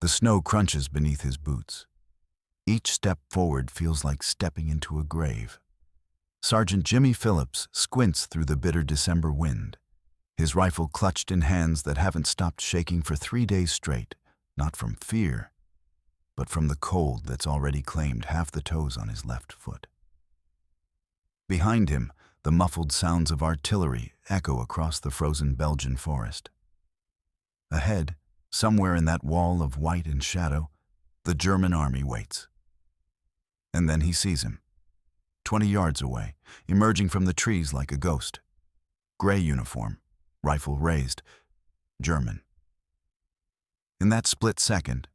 The snow crunches beneath his boots. Each step forward feels like stepping into a grave. Sergeant Jimmy Phillips squints through the bitter December wind, his rifle clutched in hands that haven't stopped shaking for 3 days straight, not from fear, but from the cold that's already claimed half the toes on his left foot. Behind him, the muffled sounds of artillery echo across the frozen Belgian forest. Ahead, somewhere in that wall of white and shadow, the German army waits. And then he sees him, 20 yards away, emerging from the trees like a ghost. Gray uniform, rifle raised, German. In that split second,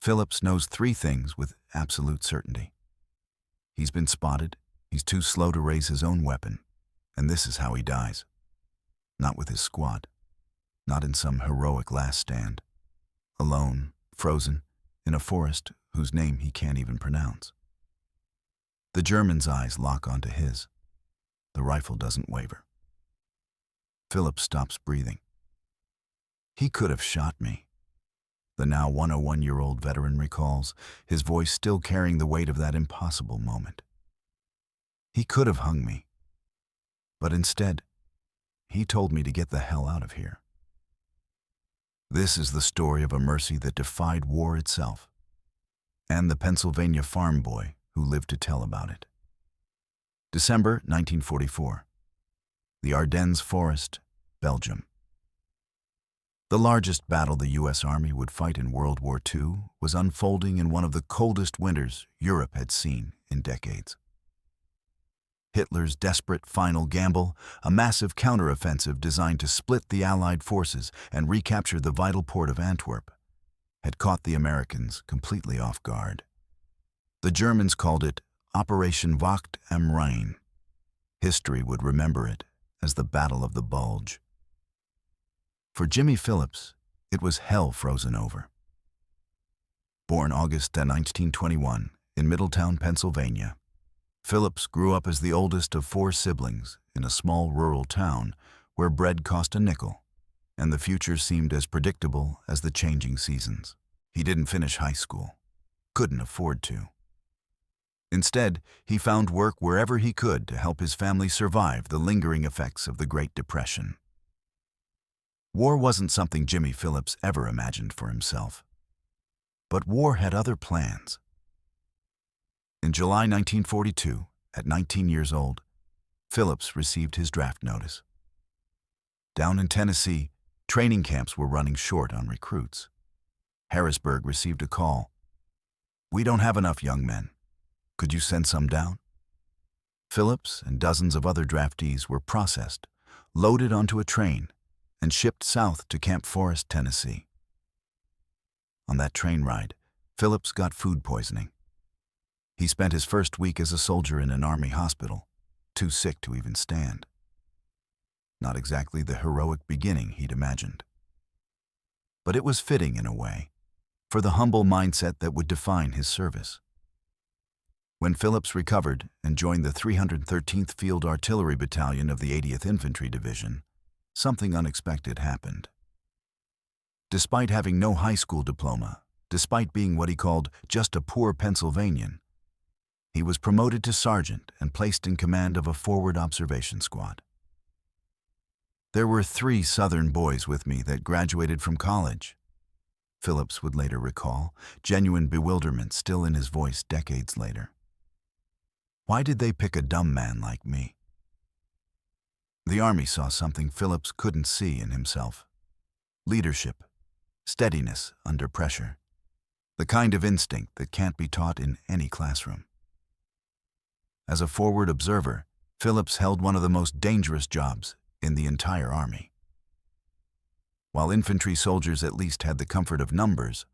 Phillips knows 3 things with absolute certainty. He's been spotted, he's too slow to raise his own weapon, and this is how he dies. Not with his squad, not in some heroic last stand. Alone, frozen, in a forest whose name he can't even pronounce. The German's eyes lock onto his. The rifle doesn't waver. Phillips stops breathing. He could have shot me, the now 101-year-old veteran recalls, his voice still carrying the weight of that impossible moment. He could have hung me, but instead, he told me to get the hell out of here. This is the story of a mercy that defied war itself, and the Pennsylvania farm boy who lived to tell about it. December 1944. The Ardennes Forest, Belgium. The largest battle the U.S. Army would fight in World War II was unfolding in one of the coldest winters Europe had seen in decades. Hitler's desperate final gamble, a massive counteroffensive designed to split the Allied forces and recapture the vital port of Antwerp, had caught the Americans completely off guard. The Germans called it Operation Wacht am Rhein. History would remember it as the Battle of the Bulge. For Jimmy Phillips, it was hell frozen over. Born August 1921 in Middletown, Pennsylvania, Phillips grew up as the oldest of 4 siblings in a small rural town where bread cost a nickel, and the future seemed as predictable as the changing seasons. He didn't finish high school, couldn't afford to. Instead, he found work wherever he could to help his family survive the lingering effects of the Great Depression. War wasn't something Jimmy Phillips ever imagined for himself. But war had other plans. In July 1942, at 19 years old, Phillips received his draft notice. Down in Tennessee, training camps were running short on recruits. Harrisburg received a call. "We don't have enough young men. Could you send some down?" Phillips and dozens of other draftees were processed, loaded onto a train, and shipped south to Camp Forest, Tennessee. On that train ride, Phillips got food poisoning. He spent his first week as a soldier in an Army hospital, too sick to even stand. Not exactly the heroic beginning he'd imagined. But it was fitting in a way, for the humble mindset that would define his service. When Phillips recovered and joined the 313th Field Artillery Battalion of the 80th Infantry Division, something unexpected happened. Despite having no high school diploma, despite being what he called just a poor Pennsylvanian, he was promoted to sergeant and placed in command of a forward observation squad. "There were 3 Southern boys with me that graduated from college," Phillips would later recall, genuine bewilderment still in his voice decades later. "Why did they pick a dumb man like me?" The Army saw something Phillips couldn't see in himself. Leadership, steadiness under pressure, the kind of instinct that can't be taught in any classroom. As a forward observer, Phillips held one of the most dangerous jobs in the entire Army. While infantry soldiers at least had the comfort of numbers,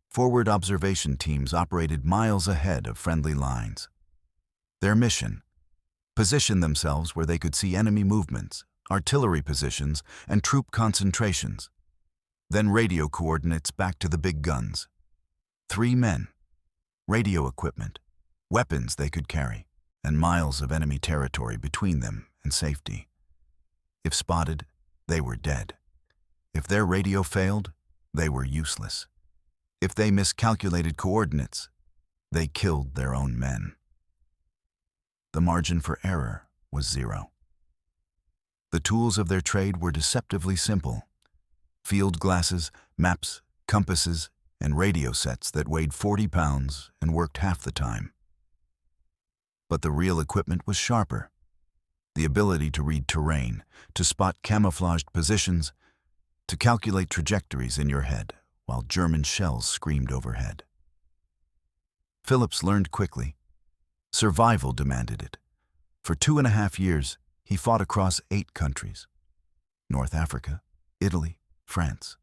forward observation teams operated miles ahead of friendly lines. Their mission: position themselves where they could see enemy movements, artillery positions, and troop concentrations. Then radio coordinates back to the big guns. 3 men, radio equipment, weapons they could carry, and miles of enemy territory between them and safety. If spotted, they were dead. If their radio failed, they were useless. If they miscalculated coordinates, they killed their own men. The margin for error was zero. The tools of their trade were deceptively simple: field glasses, maps, compasses, and radio sets that weighed 40 pounds and worked half the time. But the real equipment was sharper: the ability to read terrain, to spot camouflaged positions, to calculate trajectories in your head while German shells screamed overhead. Phillips learned quickly. Survival demanded it. For 2.5 years, he fought across 8 countries: North Africa, Italy, France.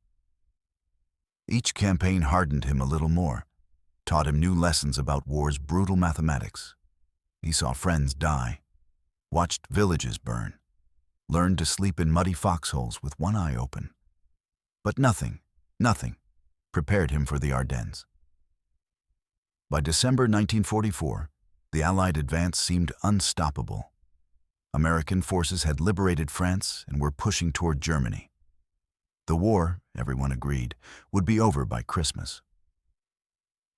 Each campaign hardened him a little more, taught him new lessons about war's brutal mathematics. He saw friends die, watched villages burn, learned to sleep in muddy foxholes with one eye open. But nothing prepared him for the Ardennes. By December 1944, the Allied advance seemed unstoppable. American forces had liberated France and were pushing toward Germany. The war, everyone agreed, would be over by Christmas.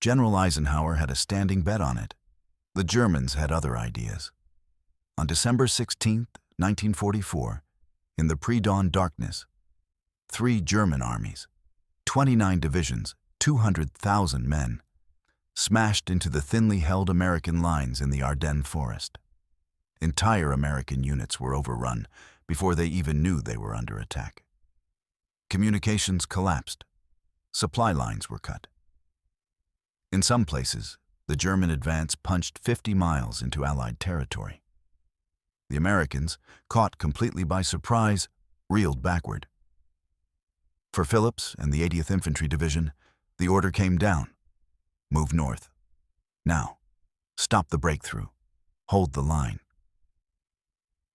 General Eisenhower had a standing bet on it. The Germans had other ideas. On December 16, 1944, in the pre-dawn darkness, 3 German armies, 29 divisions, 200,000 men, smashed into the thinly held American lines in the Ardennes forest. Entire American units were overrun before they even knew they were under attack. Communications collapsed. Supply lines were cut. In some places, the German advance punched 50 miles into Allied territory. The Americans, caught completely by surprise, reeled backward. For Phillips and the 80th Infantry Division, the order came down: move north. Now, stop the breakthrough. Hold the line.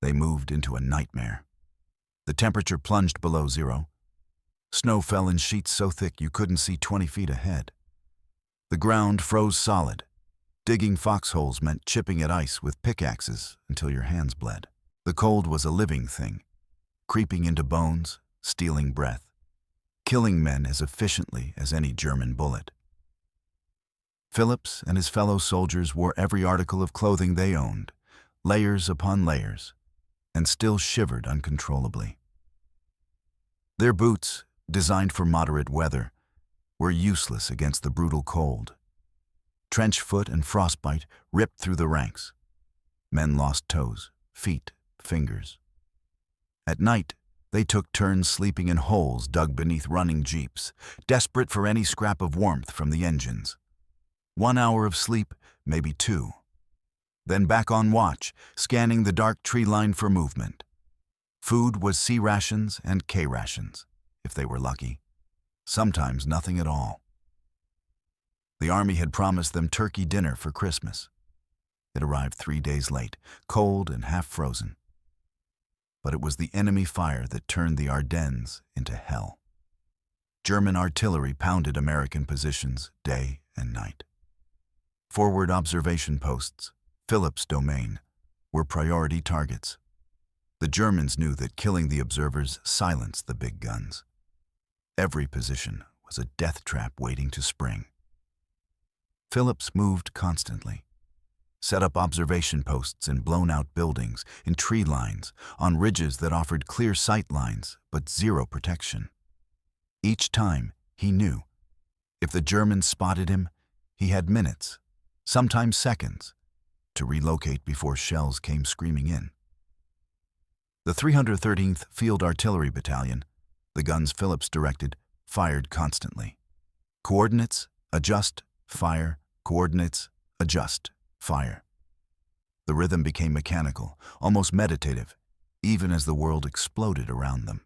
They moved into a nightmare. The temperature plunged below zero. Snow fell in sheets so thick you couldn't see 20 feet ahead. The ground froze solid. Digging foxholes meant chipping at ice with pickaxes until your hands bled. The cold was a living thing, creeping into bones, stealing breath, killing men as efficiently as any German bullet. Phillips and his fellow soldiers wore every article of clothing they owned, layers upon layers, and still shivered uncontrollably. Their boots, designed for moderate weather, were useless against the brutal cold. Trench foot and frostbite ripped through the ranks. Men lost toes, feet, fingers. At night, they took turns sleeping in holes dug beneath running jeeps, desperate for any scrap of warmth from the engines. 1 hour of sleep, maybe 2. Then back on watch, scanning the dark tree line for movement. Food was C rations and K rations, if they were lucky. Sometimes nothing at all. The Army had promised them turkey dinner for Christmas. It arrived 3 days late, cold and half frozen. But it was the enemy fire that turned the Ardennes into hell. German artillery pounded American positions day and night. Forward observation posts, Phillips' domain, were priority targets. The Germans knew that killing the observers silenced the big guns. Every position was a death trap waiting to spring. Phillips moved constantly, set up observation posts in blown-out buildings, in tree lines, on ridges that offered clear sight lines but zero protection. Each time, he knew, if the Germans spotted him, he had minutes, sometimes seconds, to relocate before shells came screaming in. The 313th Field Artillery Battalion, the guns Phillips directed, fired constantly. Coordinates, adjust, fire, coordinates, adjust, fire. The rhythm became mechanical, almost meditative, even as the world exploded around them.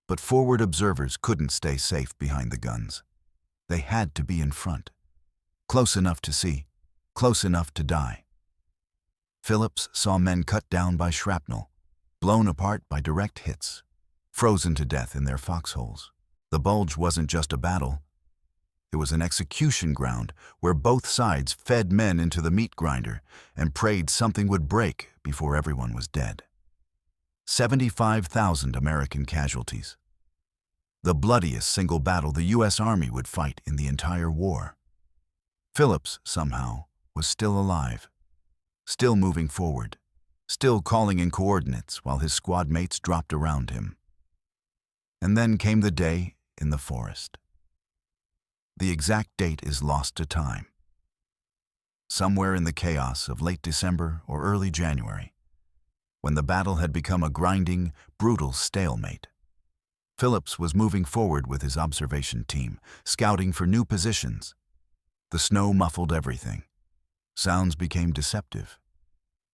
But forward observers couldn't stay safe behind the guns. They had to be in front, close enough to see, close enough to die. Phillips saw men cut down by shrapnel, blown apart by direct hits, frozen to death in their foxholes. The Bulge wasn't just a battle. It was an execution ground where both sides fed men into the meat grinder and prayed something would break before everyone was dead. 75,000 American casualties. the bloodiest single battle the U.S. Army would fight in the entire war. Phillips, somehow, was still alive, still moving forward, still calling in coordinates while his squad mates dropped around him. And then came the day in the forest. The exact date is lost to time. Somewhere in the chaos of late December or early January, when the battle had become a grinding, brutal stalemate, Phillips was moving forward with his observation team, scouting for new positions. The snow muffled everything. Sounds became deceptive.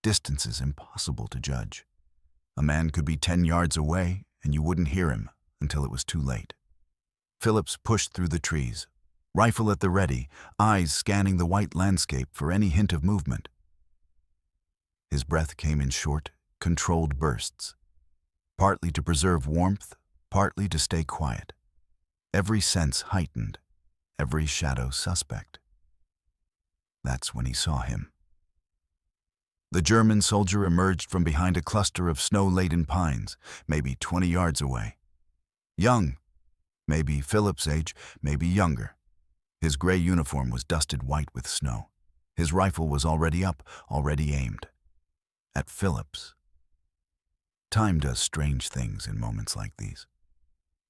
Distances impossible to judge. A man could be 10 yards away, and you wouldn't hear him until it was too late. Phillips pushed through the trees, rifle at the ready, eyes scanning the white landscape for any hint of movement. His breath came in short, controlled bursts, partly to preserve warmth, partly to stay quiet. Every sense heightened, every shadow suspect. That's when he saw him. The German soldier emerged from behind a cluster of snow-laden pines, maybe 20 yards away. Young, maybe Phillips' age, maybe younger. His gray uniform was dusted white with snow. His rifle was already up, already aimed. At Phillips. Time does strange things in moments like these.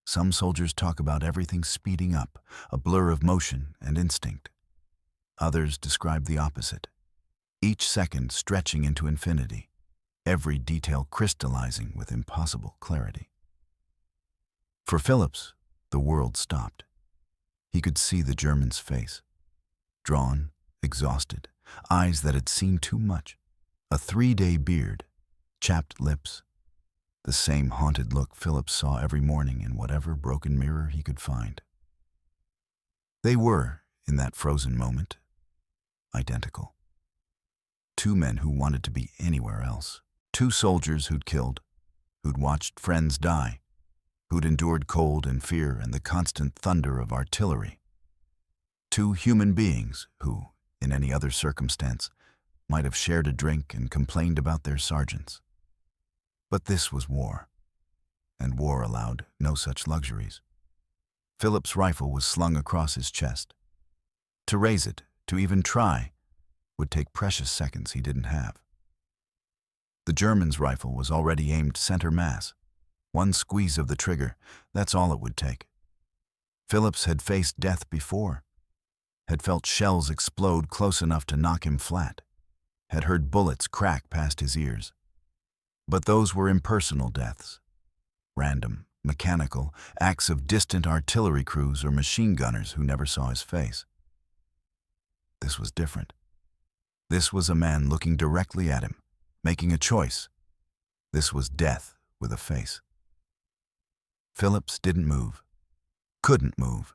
Some soldiers talk about everything speeding up, a blur of motion and instinct. Others describe the opposite, each second stretching into infinity, every detail crystallizing with impossible clarity. For Phillips, the world stopped. He could see the German's face, drawn, exhausted, eyes that had seen too much, a 3-day beard, chapped lips, the same haunted look Phillips saw every morning in whatever broken mirror he could find. They were, in that frozen moment, identical. Two men who wanted to be anywhere else. Two soldiers who'd killed, who'd watched friends die, who'd endured cold and fear and the constant thunder of artillery. Two human beings who, in any other circumstance, might have shared a drink and complained about their sergeants. But this was war, and war allowed no such luxuries. Phillips' rifle was slung across his chest. To raise it, to even try, would take precious seconds he didn't have. The German's rifle was already aimed center mass. One squeeze of the trigger, that's all it would take. Phillips had faced death before, had felt shells explode close enough to knock him flat, had heard bullets crack past his ears. But those were impersonal deaths. Random, mechanical, acts of distant artillery crews or machine gunners who never saw his face. This was different. This was a man looking directly at him, making a choice. This was death with a face. Phillips didn't move, couldn't move.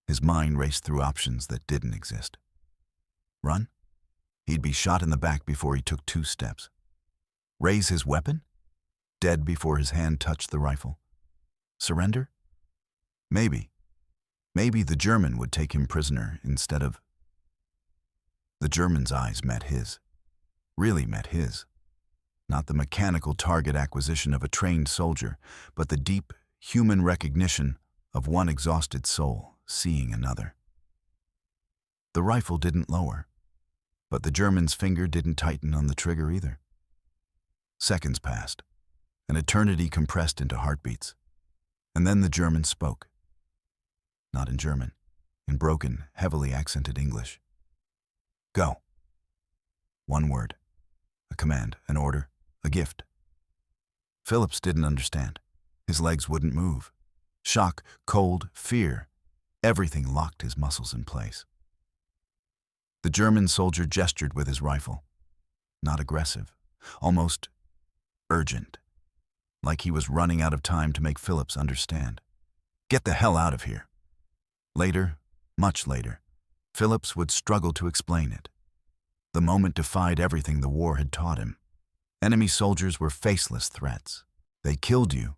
His mind raced through options that didn't exist. Run? He'd be shot in the back before he took 2 steps. Raise his weapon? Dead before his hand touched the rifle. Surrender? Maybe. Maybe the German would take him prisoner instead of... The German's eyes met his. Really met his. Not the mechanical target acquisition of a trained soldier, but the deep, human recognition of one exhausted soul seeing another. The rifle didn't lower, but the German's finger didn't tighten on the trigger either. Seconds passed, an eternity compressed into heartbeats, and then the German spoke. Not in German, in broken, heavily accented English. Go. One word, a command, an order, a gift. Phillips didn't understand. His legs wouldn't move. Shock, cold, fear, everything locked his muscles in place. The German soldier gestured with his rifle, not aggressive, almost urgent, like he was running out of time to make Phillips understand. Get the hell out of here. Later, much later, Phillips would struggle to explain it. The moment defied everything the war had taught him. Enemy soldiers were faceless threats. They killed you,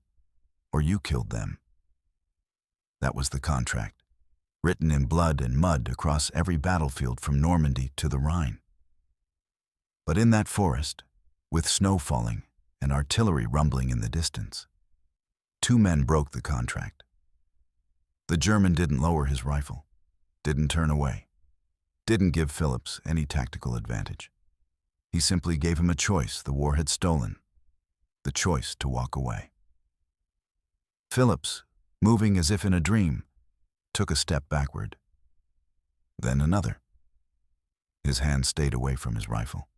or you killed them. That was the contract, written in blood and mud across every battlefield from Normandy to the Rhine. But in that forest, with snow falling and artillery rumbling in the distance, 2 men broke the contract. The German didn't lower his rifle, didn't turn away, didn't give Phillips any tactical advantage. He simply gave him a choice the war had stolen, the choice to walk away. Phillips, moving as if in a dream, took a step backward, then another. His hand stayed away from his rifle.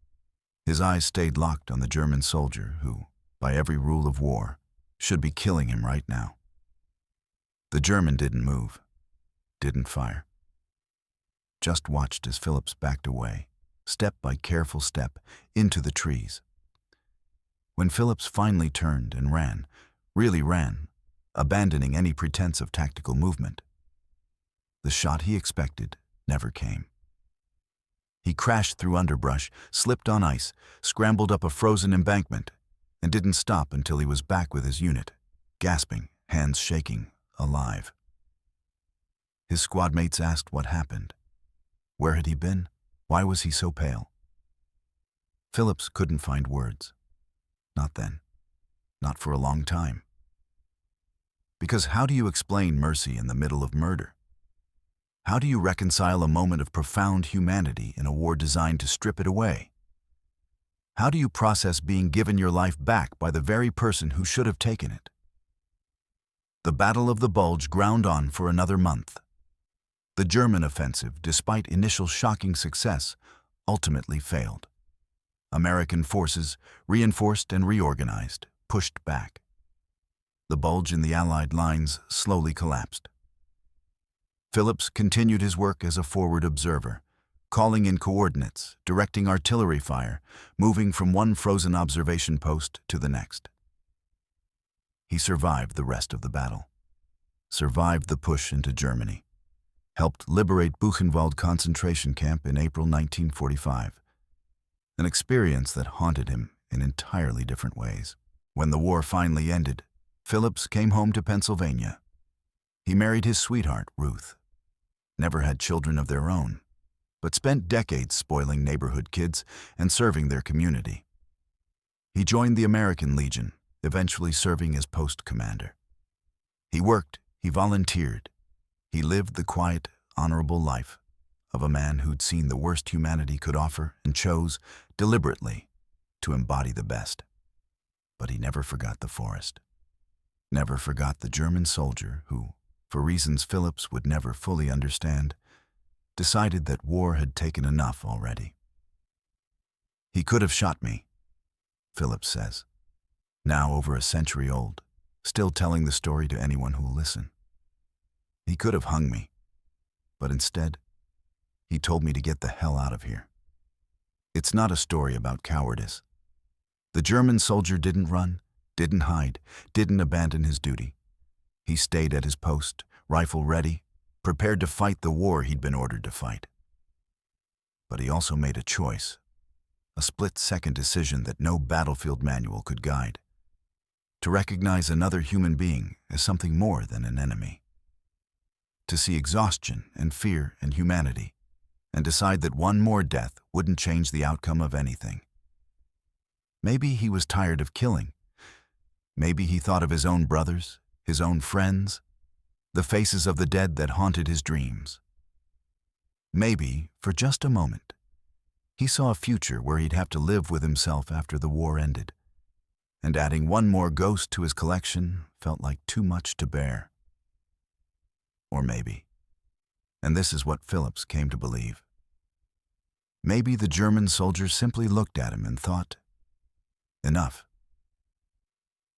His eyes stayed locked on the German soldier who, by every rule of war, should be killing him right now. The German didn't move, didn't fire. Just watched as Phillips backed away, step by careful step, into the trees. When Phillips finally turned and ran, really ran, abandoning any pretense of tactical movement, the shot he expected never came. He crashed through underbrush, slipped on ice, scrambled up a frozen embankment, and didn't stop until he was back with his unit, gasping, hands shaking, alive. His squad mates asked what happened. Where had he been? Why was he so pale? Phillips couldn't find words. Not then. Not for a long time. Because how do you explain mercy in the middle of murder? How do you reconcile a moment of profound humanity in a war designed to strip it away? How do you process being given your life back by the very person who should have taken it? The Battle of the Bulge ground on for another month. The German offensive, despite initial shocking success, ultimately failed. American forces, reinforced and reorganized, pushed back. The bulge in the Allied lines slowly collapsed. Phillips continued his work as a forward observer, calling in coordinates, directing artillery fire, moving from one frozen observation post to the next. He survived the rest of the battle, survived the push into Germany, helped liberate Buchenwald concentration camp in April 1945, an experience that haunted him in entirely different ways. When the war finally ended, Phillips came home to Pennsylvania. He married his sweetheart, Ruth. Never had children of their own, but spent decades spoiling neighborhood kids and serving their community. He joined the American Legion, eventually serving as post commander. He worked, he volunteered, he lived the quiet, honorable life of a man who'd seen the worst humanity could offer and chose, deliberately, to embody the best. But he never forgot the forest, never forgot the German soldier who, for reasons Phillips would never fully understand, decided that war had taken enough already. He could have shot me, Phillips says, now over a century old, still telling the story to anyone who'll listen. He could have hung me, but instead, he told me to get the hell out of here. It's not a story about cowardice. The German soldier didn't run, didn't hide, didn't abandon his duty. He stayed at his post, rifle ready, prepared to fight the war he'd been ordered to fight. But he also made a choice, a split-second decision that no battlefield manual could guide, to recognize another human being as something more than an enemy, to see exhaustion and fear and humanity, and decide that one more death wouldn't change the outcome of anything. Maybe he was tired of killing. Maybe he thought of his own brothers, his own friends, the faces of the dead that haunted his dreams. Maybe, for just a moment, he saw a future where he'd have to live with himself after the war ended, and adding one more ghost to his collection felt like too much to bear. Or maybe, and this is what Phillips came to believe, maybe the German soldier simply looked at him and thought, enough.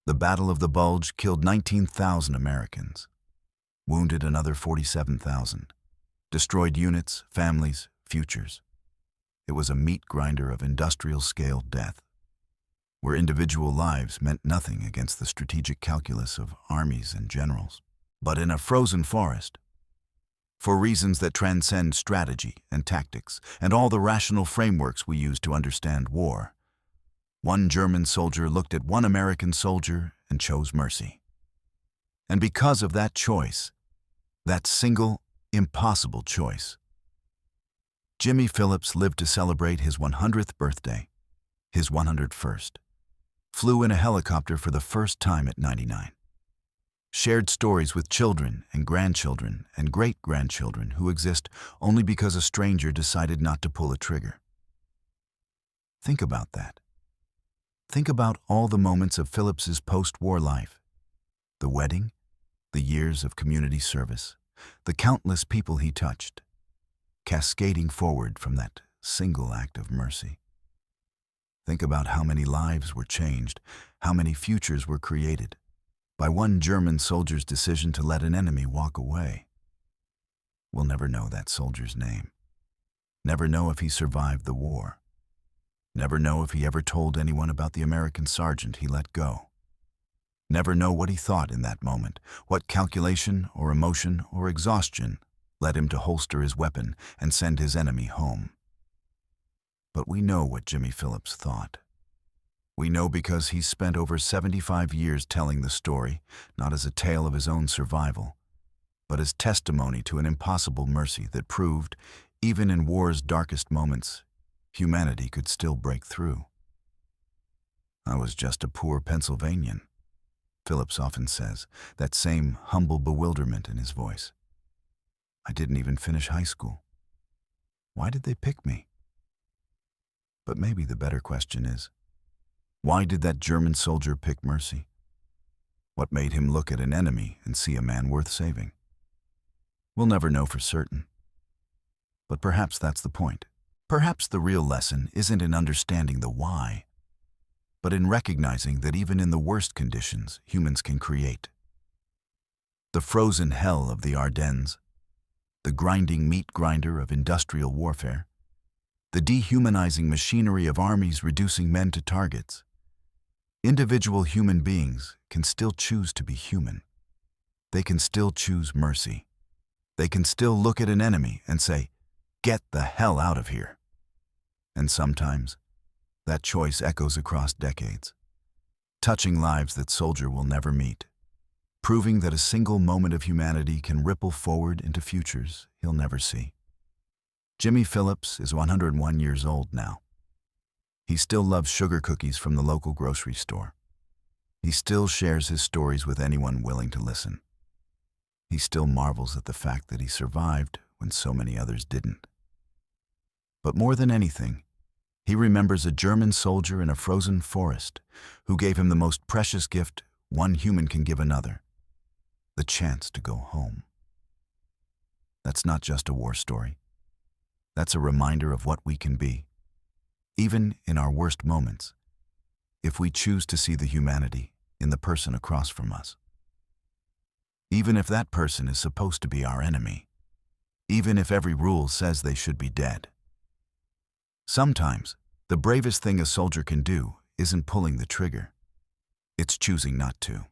The Battle of the Bulge killed 19,000 Americans, wounded another 47,000, destroyed units, families, futures. It was a meat grinder of industrial-scale death, where individual lives meant nothing against the strategic calculus of armies and generals. But in a frozen forest, for reasons that transcend strategy and tactics and all the rational frameworks we use to understand war, one German soldier looked at one American soldier and chose mercy. And because of that choice, that single, impossible choice, Jimmy Phillips lived to celebrate his 100th birthday, his 101st, flew in a helicopter for the first time at 99, shared stories with children and grandchildren and great-grandchildren who exist only because a stranger decided not to pull a trigger. Think about that. Think about all the moments of Phillips's post-war life. The wedding, the years of community service, the countless people he touched, cascading forward from that single act of mercy. Think about how many lives were changed, how many futures were created, by one German soldier's decision to let an enemy walk away. We'll never know that soldier's name. Never know if he survived the war. Never know if he ever told anyone about the American sergeant he let go. Never know what he thought in that moment, what calculation or emotion or exhaustion led him to holster his weapon and send his enemy home. But we know what Jimmy Phillips thought. We know because he's spent over 75 years telling the story, not as a tale of his own survival, but as testimony to an impossible mercy that proved, even in war's darkest moments, humanity could still break through. "I was just a poor Pennsylvanian," Phillips often says, that same humble bewilderment in his voice. "I didn't even finish high school. Why did they pick me?" But maybe the better question is, why did that German soldier pick mercy? What made him look at an enemy and see a man worth saving? We'll never know for certain. But perhaps that's the point. Perhaps the real lesson isn't in understanding the why, but in recognizing that even in the worst conditions, humans can create. The frozen hell of the Ardennes, the grinding meat grinder of industrial warfare, the dehumanizing machinery of armies reducing men to targets. Individual human beings can still choose to be human. They can still choose mercy. They can still look at an enemy and say, "Get the hell out of here." And sometimes, that choice echoes across decades, touching lives that soldier will never meet, proving that a single moment of humanity can ripple forward into futures he'll never see. Jimmy Phillips is 101 years old now. He still loves sugar cookies from the local grocery store. He still shares his stories with anyone willing to listen. He still marvels at the fact that he survived when so many others didn't. But more than anything, he remembers a German soldier in a frozen forest who gave him the most precious gift one human can give another, the chance to go home. That's not just a war story. That's a reminder of what we can be, even in our worst moments, if we choose to see the humanity in the person across from us. Even if that person is supposed to be our enemy, even if every rule says they should be dead. Sometimes, the bravest thing a soldier can do isn't pulling the trigger. It's choosing not to.